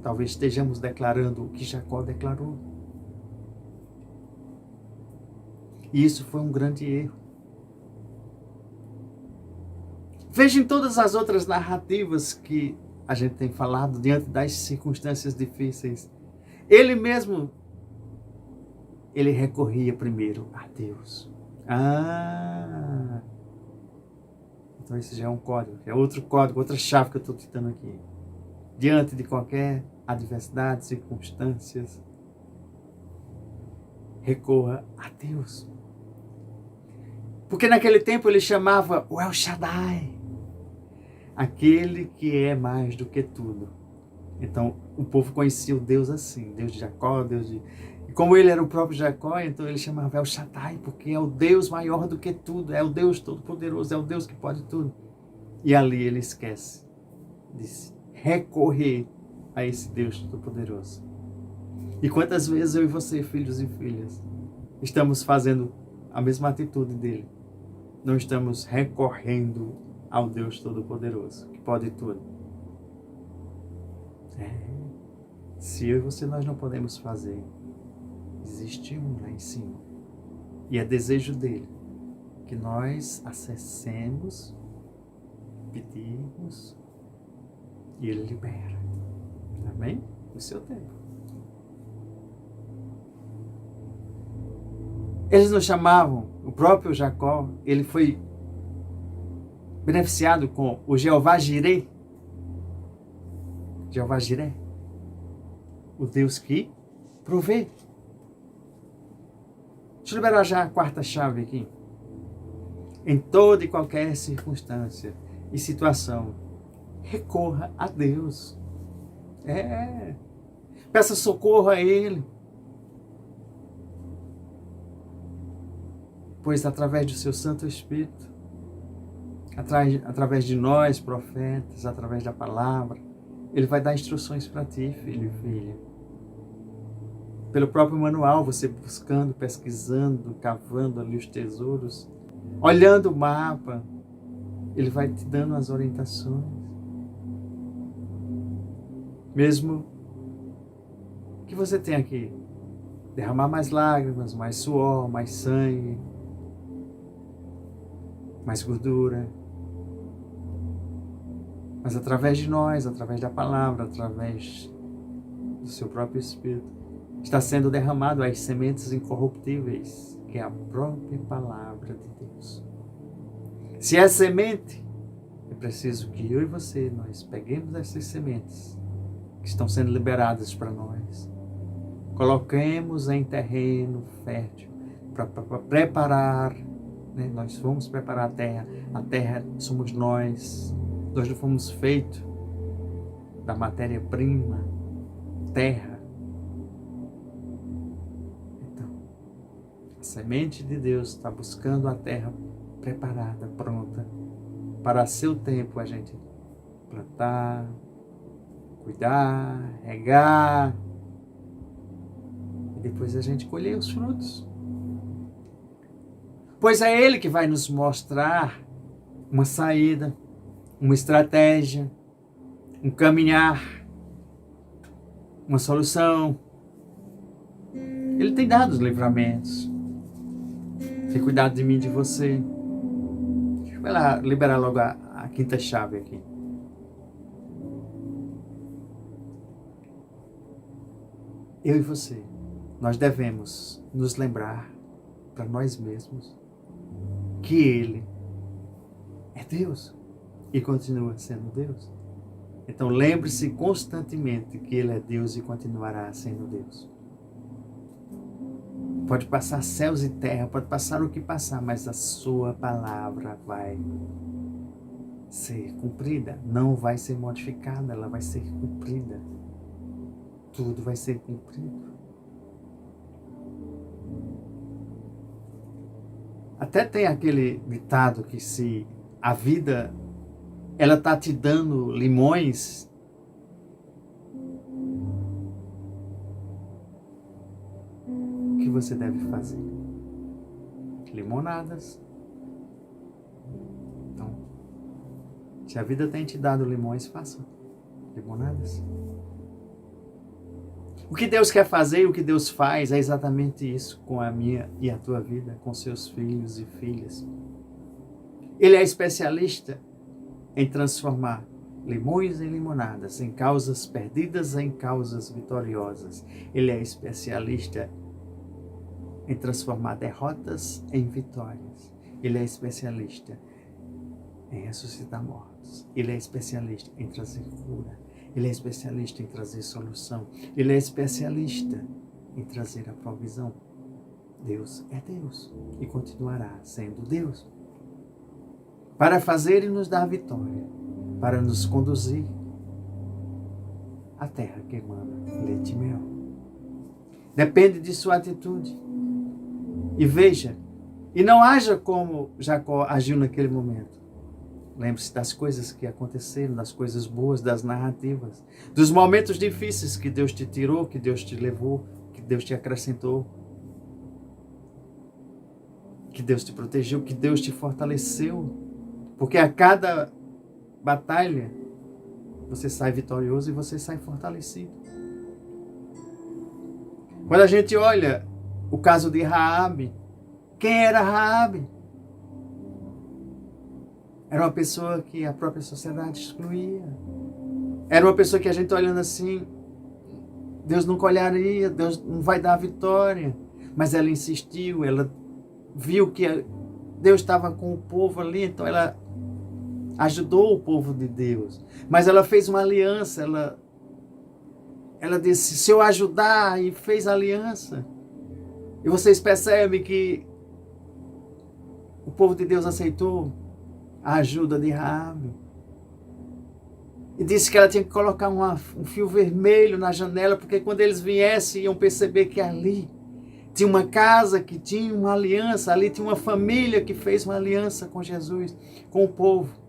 talvez estejamos declarando o que Jacó declarou. E isso foi um grande erro. Veja em todas as outras narrativas que a gente tem falado diante das circunstâncias difíceis. Ele mesmo, ele recorria primeiro a Deus. Então esse já é um código, é outro código, outra chave que eu estou citando aqui. Diante de qualquer adversidade, circunstâncias, recorra a Deus. Porque naquele tempo ele chamava o El Shaddai, aquele que é mais do que tudo. Então o povo conhecia o Deus assim, Deus de Jacó, Deus de... E como ele era o próprio Jacó, então ele chamava El Shaddai, porque é o Deus maior do que tudo, é o Deus todo-poderoso, é o Deus que pode tudo. E ali ele esquece de recorrer a esse Deus todo-poderoso. E quantas vezes eu e você, filhos e filhas, estamos fazendo a mesma atitude dele? Não estamos recorrendo ao Deus todo-poderoso, que pode tudo. Se eu e você nós não podemos fazer, existe um lá em cima. E é desejo dele que nós acessemos, pedimos, e ele libera. Amém? No seu tempo. Eles nos chamavam, o próprio Jacó, ele foi beneficiado com o Jeová Jireh. Jeová Jireh, o Deus que provê. Deixa eu liberar já a quarta chave aqui. Em toda e qualquer circunstância e situação, recorra a Deus. Peça socorro a Ele. Pois através do seu Santo Espírito, através de nós, profetas, através da palavra, Ele vai dar instruções para ti, filho e filha. Pelo próprio manual, você buscando, pesquisando, cavando ali os tesouros, olhando o mapa, Ele vai te dando as orientações. Mesmo que você tenha que derramar mais lágrimas, mais suor, mais sangue, mais gordura. Mas através de nós, através da palavra, através do seu próprio Espírito, está sendo derramado as sementes incorruptíveis, que é a própria palavra de Deus. Se é semente, é preciso que eu e você, nós peguemos essas sementes que estão sendo liberadas para nós, coloquemos em terreno fértil para preparar, né? Nós vamos preparar a terra somos nós não fomos feitos da matéria-prima, terra. Então, a semente de Deus está buscando a terra preparada, pronta, para seu tempo a gente plantar, cuidar, regar, e depois a gente colher os frutos. Pois é Ele que vai nos mostrar uma saída, uma estratégia, um caminhar, uma solução. Ele tem dado os livramentos. Tem cuidado de mim e de você. Deixa eu lá, liberar logo a quinta chave aqui. Eu e você, nós devemos nos lembrar para nós mesmos que Ele é Deus e continua sendo Deus. Então lembre-se constantemente que Ele é Deus e continuará sendo Deus. Pode passar céus e terra, pode passar o que passar, mas a sua palavra vai ser cumprida, não vai ser modificada, ela vai ser cumprida. Tudo vai ser cumprido. Até tem aquele ditado que se a vida ela está te dando limões, o que você deve fazer? Limonadas. Então, se a vida tem te dado limões, faça limonadas. O que Deus quer fazer e o que Deus faz é exatamente isso com a minha e a tua vida, com seus filhos e filhas. Ele é especialista em transformar limões em limonadas, em causas perdidas em causas vitoriosas. Ele é especialista em transformar derrotas em vitórias. Ele é especialista em ressuscitar mortos. Ele é especialista em trazer cura. Ele é especialista em trazer solução. Ele é especialista em trazer a provisão. Deus é Deus e continuará sendo Deus. Para fazer e nos dar vitória, para nos conduzir à terra que emana leite e mel. Depende de sua atitude. E veja, e não haja como Jacó agiu naquele momento. Lembre-se das coisas que aconteceram, das coisas boas, das narrativas, dos momentos difíceis que Deus te tirou, que Deus te levou, que Deus te acrescentou, que Deus te protegeu, que Deus te fortaleceu. Porque a cada batalha, você sai vitorioso e você sai fortalecido. Quando a gente olha o caso de Raabe, quem era Raabe? Era uma pessoa que a própria sociedade excluía. Era uma pessoa que a gente olhando assim, Deus nunca olharia, Deus não vai dar a vitória. Mas ela insistiu, ela viu que Deus estava com o povo ali, então ela ajudou o povo de Deus. Mas ela fez uma aliança, ela disse, se eu ajudar, e fez aliança. E vocês percebem que o povo de Deus aceitou a ajuda de Raabe. E disse que ela tinha que colocar um fio vermelho na janela, porque quando eles viessem, iam perceber que ali tinha uma casa que tinha uma aliança, ali tinha uma família que fez uma aliança com Jesus, com o povo.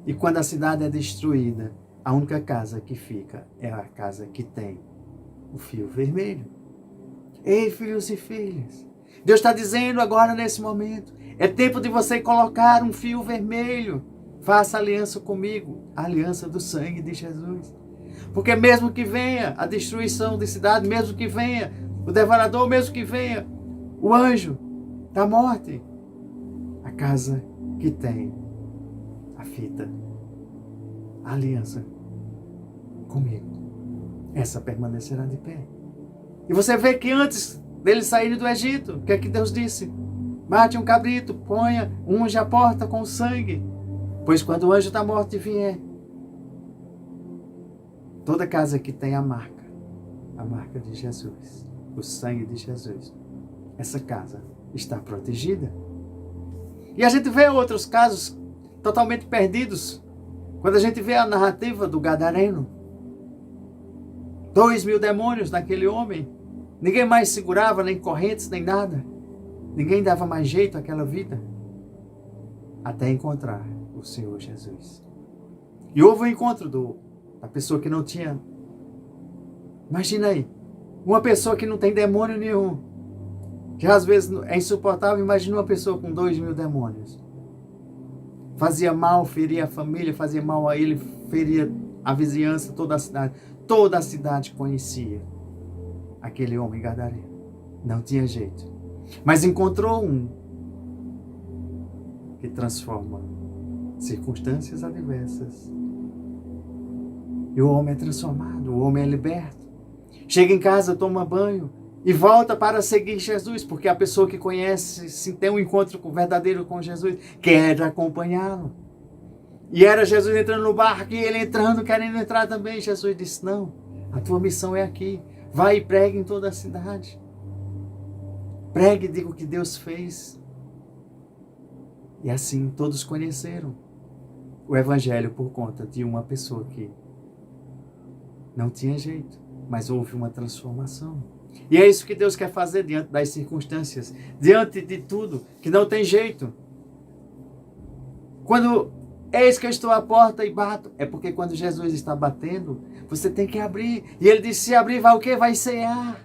E quando a cidade é destruída, a única casa que fica é a casa que tem o fio vermelho. Ei, filhos e filhas, Deus está dizendo agora nesse momento, é tempo de você colocar um fio vermelho. Faça aliança comigo, a aliança do sangue de Jesus. Porque mesmo que venha a destruição de cidade, mesmo que venha o devorador, mesmo que venha o anjo da morte, a casa que tem a fita, a aliança comigo, essa permanecerá de pé. E você vê que antes deles saírem do Egito, o que é que Deus disse? Mate um cabrito, unja a porta com sangue, pois quando o anjo da morte vier, toda casa que tem a marca de Jesus, o sangue de Jesus, essa casa está protegida. E a gente vê outros casos totalmente perdidos. Quando a gente vê a narrativa do Gadareno, 2.000 demônios naquele homem, ninguém mais segurava, nem correntes, nem nada. Ninguém dava mais jeito àquela vida, até encontrar o Senhor Jesus. E houve um encontro da pessoa que não tinha. Imagina aí, uma pessoa que não tem demônio nenhum, que às vezes é insuportável. Imagina uma pessoa com 2.000 demônios. Fazia mal, feria a família, fazia mal a ele, feria a vizinhança, toda a cidade. Toda a cidade conhecia aquele homem gadareno. Não tinha jeito. Mas encontrou um que transforma circunstâncias adversas. E o homem é transformado, o homem é liberto. Chega em casa, toma banho e volta para seguir Jesus, porque a pessoa que conhece, se tem um encontro verdadeiro com Jesus, quer acompanhá-lo. E era Jesus entrando no barco e ele entrando, querendo entrar também. Jesus disse, não, a tua missão é aqui. Vai e pregue em toda a cidade. Pregue e diga o que Deus fez. E assim todos conheceram o Evangelho por conta de uma pessoa que não tinha jeito, mas houve uma transformação. E é isso que Deus quer fazer diante das circunstâncias, diante de tudo que não tem jeito. Quando eis que eu estou à porta e bato, é porque quando Jesus está batendo, você tem que abrir. E ele disse, se abrir vai o quê? Vai cear.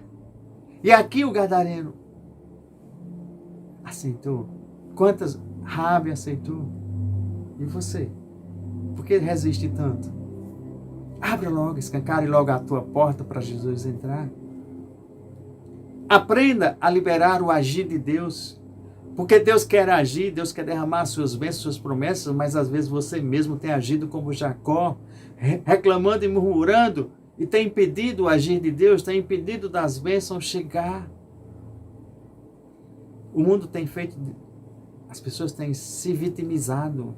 E aqui o gadareno aceitou. Quantas Raabe aceitou? E você? Por que resiste tanto? Abra logo, escancare logo a tua porta para Jesus entrar. Aprenda a liberar o agir de Deus Porque Deus quer agir, Deus quer derramar suas bênçãos, suas promessas, mas às vezes você mesmo tem agido como Jacó, reclamando e murmurando, e tem impedido o agir de Deus, tem impedido das bênçãos chegar. O mundo tem feito, as pessoas têm se vitimizado,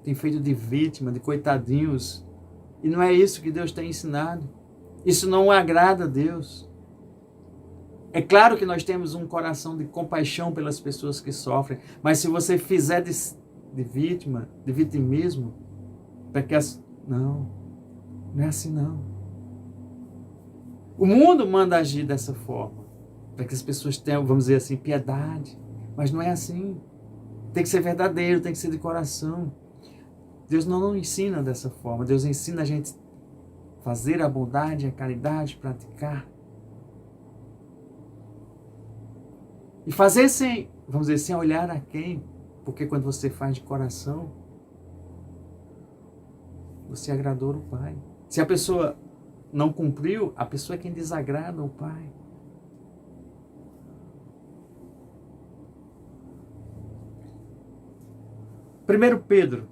têm feito de vítima, de coitadinhos, e não é isso que Deus tem ensinado. Isso não agrada a Deus. É claro que nós temos um coração de compaixão pelas pessoas que sofrem, mas se você fizer de vítima, de vitimismo, para que não é assim não. O mundo manda agir dessa forma, para que as pessoas tenham, vamos dizer assim, piedade, mas não é assim. Tem que ser verdadeiro, tem que ser de coração. Deus não ensina dessa forma, Deus ensina a gente fazer a bondade, a caridade, praticar. E fazer sem, vamos dizer, sem olhar a quem, porque quando você faz de coração, você agradou o Pai. Se a pessoa não cumpriu, a pessoa é quem desagrada o Pai. Primeiro Pedro,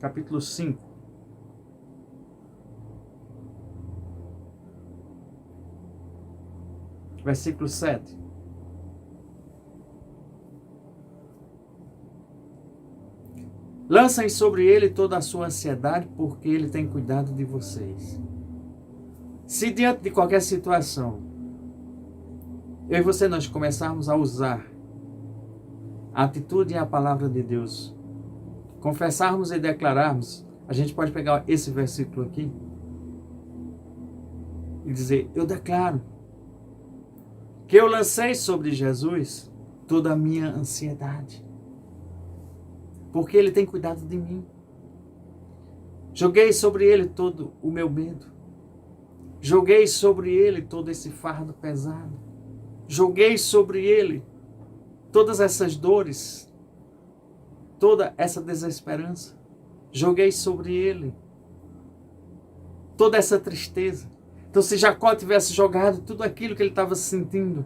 capítulo 5. Versículo 7. Lancem sobre ele toda a sua ansiedade, porque ele tem cuidado de vocês. Se diante de qualquer situação, eu e você nós começarmos a usar a atitude e a palavra de Deus, confessarmos e declararmos, a gente pode pegar esse versículo aqui e dizer, eu declaro que eu lancei sobre Jesus toda a minha ansiedade, porque ele tem cuidado de mim. Joguei sobre ele todo o meu medo. Joguei sobre ele todo esse fardo pesado. Joguei sobre ele todas essas dores, toda essa desesperança. Joguei sobre ele toda essa tristeza. Então, se Jacó tivesse jogado tudo aquilo que ele estava sentindo,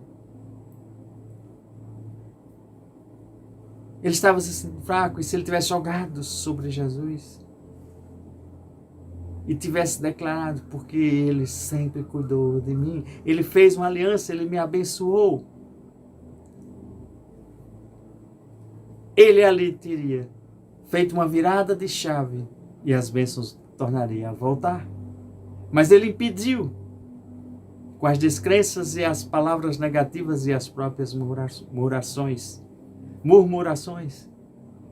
ele estava se sentindo fraco, e se ele tivesse jogado sobre Jesus e tivesse declarado, porque ele sempre cuidou de mim, ele fez uma aliança, ele me abençoou, ele ali teria feito uma virada de chave e as bênçãos tornariam a voltar. Mas ele impediu, com as descrenças e as palavras negativas e as próprias murmurações.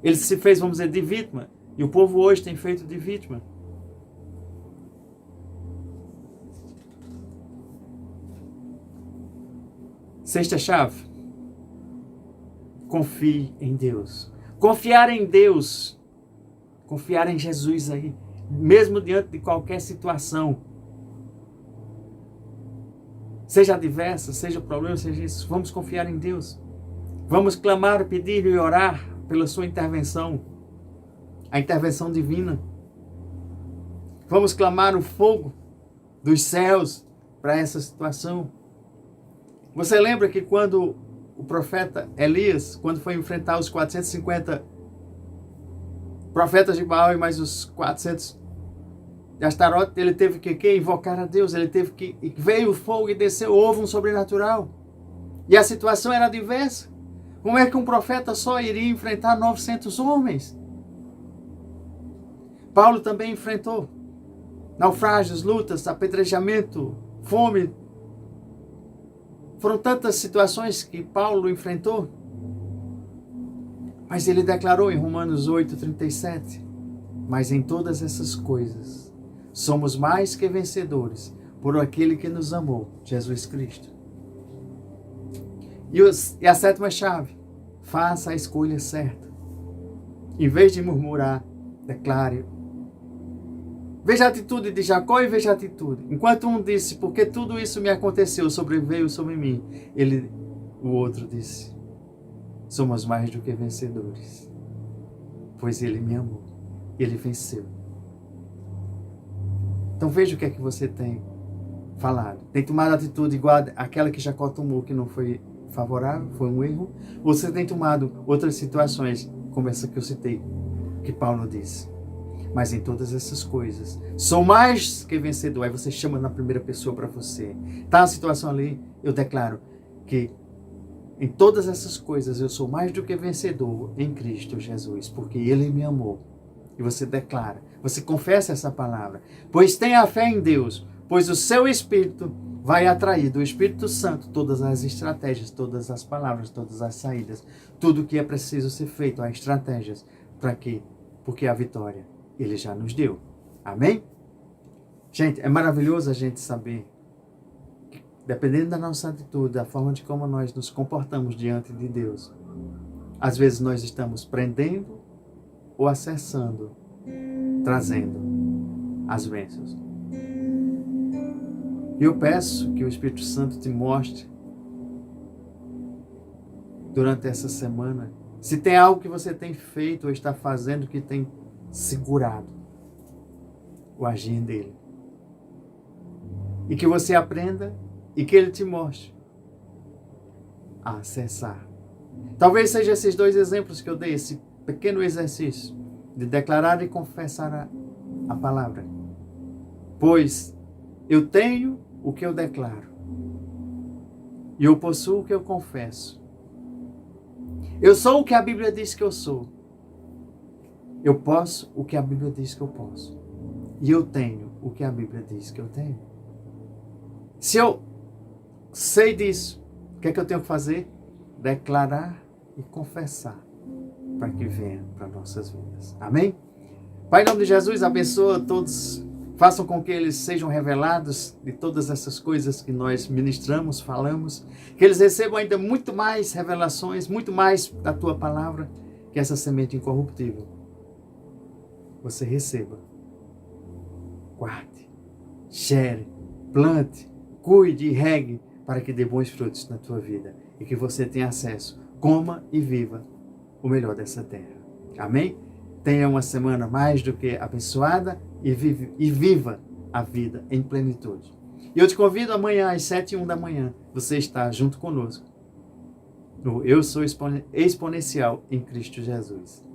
Ele se fez, vamos dizer, de vítima. E o povo hoje tem feito de vítima. Sexta chave. Confie em Deus. Confiar em Deus. Confiar em Jesus aí. Mesmo diante de qualquer situação. Seja adversa, seja problema, seja isso. Vamos confiar em Deus. Vamos clamar, pedir e orar pela sua intervenção. A intervenção divina. Vamos clamar o fogo dos céus para essa situação. Você lembra que quando o profeta Elias, quando foi enfrentar os 450 profetas de Baal e mais os 400 de Astarote, ele teve que invocar a Deus, ele teve que, veio o fogo e desceu, houve um sobrenatural. E a situação era diversa. Como é que um profeta só iria enfrentar 900 homens? Paulo também enfrentou naufrágios, lutas, apedrejamento, fome. Foram tantas situações que Paulo enfrentou. Mas ele declarou em Romanos 8:37, mas em todas essas coisas somos mais que vencedores por aquele que nos amou, Jesus Cristo. E a sétima chave, faça a escolha certa. Em vez de murmurar, declare. Veja a atitude de Jacó e veja a atitude. Enquanto um disse, porque tudo isso me aconteceu, sobreveio sobre mim, o outro disse, somos mais do que vencedores, pois ele me amou, ele venceu. Então veja o que é que você tem falado. Tem tomado atitude igual àquela que Jacó tomou, que não foi favorável, foi um erro, ou você tem tomado outras situações, como essa que eu citei, que Paulo disse. Mas em todas essas coisas, sou mais que vencedor. Aí você chama na primeira pessoa para você. Tá a situação ali, eu declaro que em todas essas coisas eu sou mais do que vencedor em Cristo Jesus, porque Ele me amou. E você declara, você confessa essa palavra. Pois tenha fé em Deus, pois o seu Espírito vai atrair do Espírito Santo todas as estratégias, todas as palavras, todas as saídas, tudo que é preciso ser feito, as estratégias. Para quê? Porque a vitória Ele já nos deu. Amém? Gente, é maravilhoso a gente saber que, dependendo da nossa atitude, da forma de como nós nos comportamos diante de Deus, às vezes nós estamos prendendo ou acessando, trazendo as bênçãos. E eu peço que o Espírito Santo te mostre durante essa semana se tem algo que você tem feito ou está fazendo que tem segurado o agir dele. E que você aprenda e que ele te mostre a acessar. Talvez seja esses dois exemplos que eu dei, esse pequeno exercício de declarar e confessar a palavra. Pois eu tenho o que eu declaro e eu possuo o que eu confesso. Eu sou o que a Bíblia diz que eu sou. Eu posso o que a Bíblia diz que eu posso. E eu tenho o que a Bíblia diz que eu tenho. Se eu sei disso, o que é que eu tenho que fazer? Declarar e confessar para que venha para nossas vidas. Amém? Pai, em nome de Jesus, abençoa todos. Façam com que eles sejam revelados de todas essas coisas que nós ministramos, falamos. Que eles recebam ainda muito mais revelações, muito mais da Tua palavra, que essa semente incorruptível você receba. Guarde, gere, plante, cuide e regue para que dê bons frutos na tua vida e que você tenha acesso, coma e viva o melhor dessa terra. Amém? Tenha uma semana mais do que abençoada e viva a vida em plenitude. E eu te convido amanhã às 7h01 da manhã, você está junto conosco no Eu Sou Exponencial em Cristo Jesus.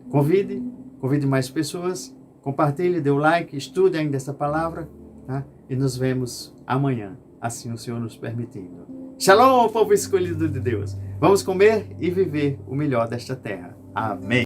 Convide mais pessoas, compartilhe, dê o like, estude ainda essa palavra, tá? E nos vemos amanhã, assim o Senhor nos permitindo. Shalom, povo escolhido de Deus. Vamos comer e viver o melhor desta terra. Amém.